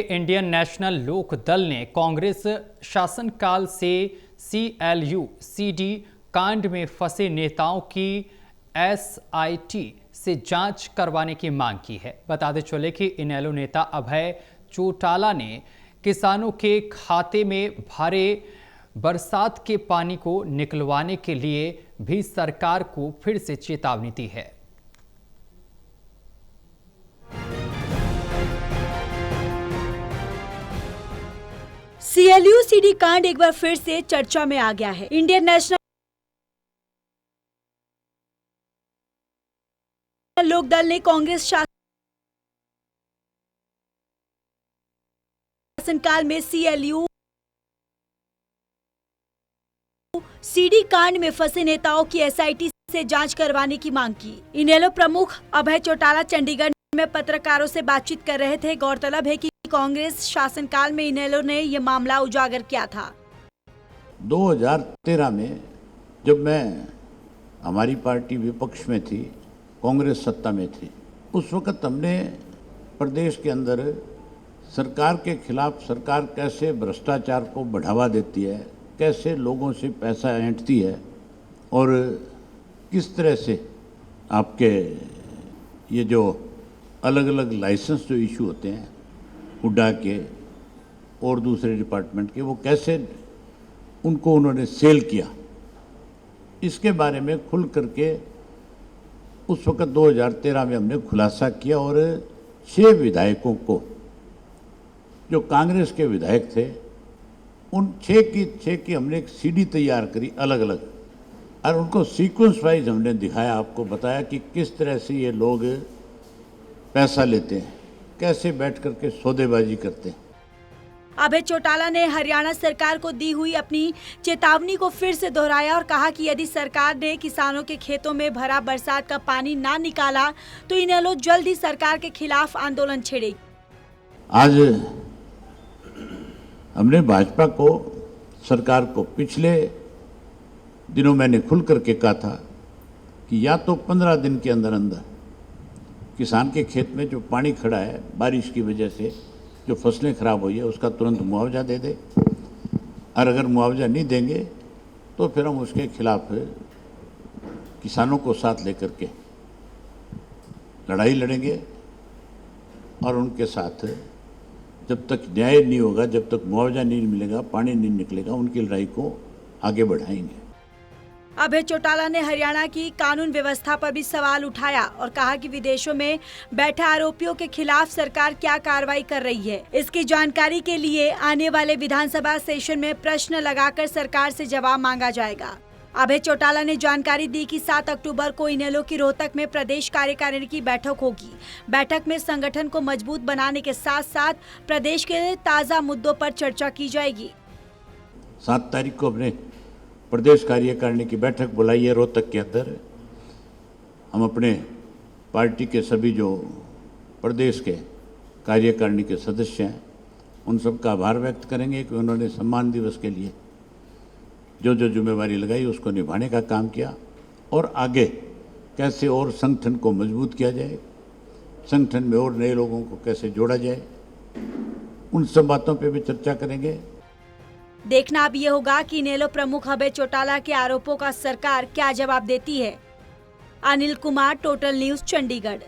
Indian national लोक दल ने कांग्रेस शासनकाल से सीएलयू सीडी कांड में फंसे नेताओं की एसआईटी से जांच करवाने की मांग की है। बताते चले कि इनेलो नेता अभय चौटाला ने किसानों के खाते में भरे बरसात के पानी को निकलवाने के लिए भी सरकार को फिर से चेतावनी दी है। सीएलयू सीडी कांड एक बार फिर से चर्चा में आ गया है। इंडियन नेशनल लोक दल ने कांग्रेस शासनकाल में सीएलयू सीडी कांड में फंसे नेताओं की एसआईटी से जांच करवाने की मांग की। इनेलो प्रमुख अभय चौटाला चंडीगढ़ में पत्रकारों से बातचीत कर रहे थे। गौरतलब है कि कांग्रेस शासनकाल में इनेलो ने यह मामला उजागर किया था। 2013 में जब हमारी पार्टी विपक्ष में थी, कांग्रेस सत्ता में थी, उस वक्त हमने प्रदेश के अंदर सरकार के खिलाफ सरकार कैसे भ्रष्टाचार को बढ़ावा देती है, कैसे लोगों से पैसा ऐंठती है और किस तरह से आपके ये जो अलग अलग लाइसेंस जो इशू होते हैं हुड्डा के और दूसरे डिपार्टमेंट के, वो कैसे उनको उन्होंने सेल किया, इसके बारे में खुल करके उस वक्त 2013 में हमने खुलासा किया और 6 विधायकों को, जो कांग्रेस के विधायक थे, उन 6 की हमने एक सीडी तैयार करी अलग अलग, और उनको सीक्वेंस वाइज हमने दिखाया, आपको बताया कि किस तरह से ये लोग पैसा लेते हैं, कैसे बैठ करके सौदेबाजी करते हैं। अभय चौटाला ने हरियाणा सरकार को दी हुई अपनी चेतावनी को फिर से दोहराया और कहा कि यदि सरकार ने किसानों के खेतों में भरा बरसात का पानी ना निकाला तो इनेलो जल्द ही सरकार के खिलाफ आंदोलन छेड़ेगी। आज हमने भाजपा को, सरकार को, पिछले दिनों मैंने खुल करके कहा था कि या तो 15 दिन के अंदर अंदर किसान के खेत में जो पानी खड़ा है बारिश की वजह से, जो फसलें खराब हुई है, उसका तुरंत मुआवजा दे दे, और अगर मुआवजा नहीं देंगे तो फिर हम उसके खिलाफ किसानों को साथ लेकर के लड़ाई लड़ेंगे और उनके साथ जब तक न्याय नहीं होगा, जब तक मुआवजा नहीं मिलेगा, पानी नहीं निकलेगा, उनकी लड़ाई को आगे बढ़ाएंगे। अभय चौटाला ने हरियाणा की कानून व्यवस्था पर भी सवाल उठाया और कहा कि विदेशों में बैठे आरोपियों के खिलाफ सरकार क्या कार्रवाई कर रही है। इसकी जानकारी के लिए आने वाले विधानसभा सेशन में प्रश्न लगाकर सरकार से जवाब मांगा जाएगा। अभय चौटाला ने जानकारी दी कि 7 अक्टूबर को इनेलो की रोहतक में प्रदेश कार्यकारिणी की बैठक होगी। बैठक में संगठन को मजबूत बनाने के साथ साथ प्रदेश के ताज़ा मुद्दों पर चर्चा की जाएगी। 7 तारीख को अपने प्रदेश कार्यकारिणी की बैठक बुलाई है रोहतक के अंदर। हम अपने पार्टी के सभी जो प्रदेश के कार्यकारिणी के सदस्य हैं, उन सबका आभार व्यक्त करेंगे कि उन्होंने सम्मान दिवस के लिए जो जो जिम्मेवारी लगाई उसको निभाने का काम किया, और आगे कैसे और संगठन को मजबूत किया जाए, संगठन में और नए लोगों को कैसे जोड़ा जाए, उन सब बातों पे भी चर्चा करेंगे। देखना अब ये होगा कि इनेलो प्रमुख अभय चौटाला के आरोपों का सरकार क्या जवाब देती है। Anil Kumar, total news, Chandigarh.